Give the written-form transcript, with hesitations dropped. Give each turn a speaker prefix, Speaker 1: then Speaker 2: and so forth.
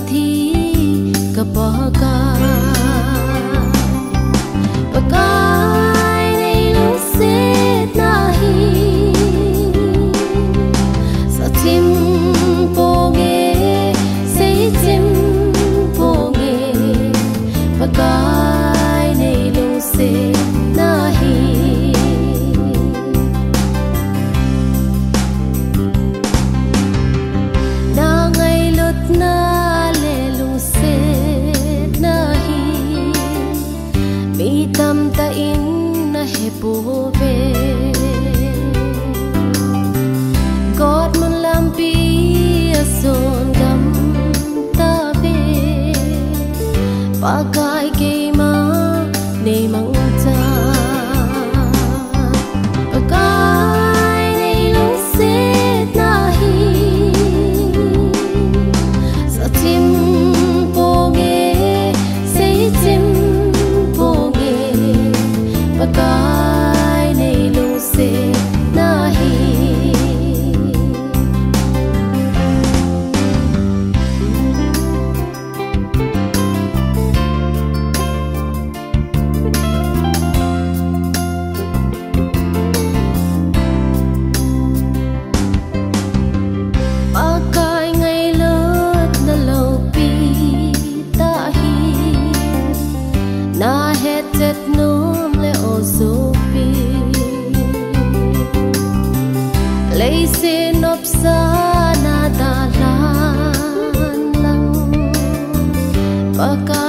Speaker 1: thi ka pakai neilung setna hi sa tim ponge say tim ponge pakai neilung setna hi na ngay lut na lelung setna hi mi tam ta in na hepo ve God man lampi ason gam ta ve pakai ke ma nei mang ta pakai nei lung setna hi sa tim ponge say tim ponge pakai nei lung setna hi pakai ngay lut na lo pi ta hi na hetet nom le o so pi lấy xin nộp sa na ta lan lang pakai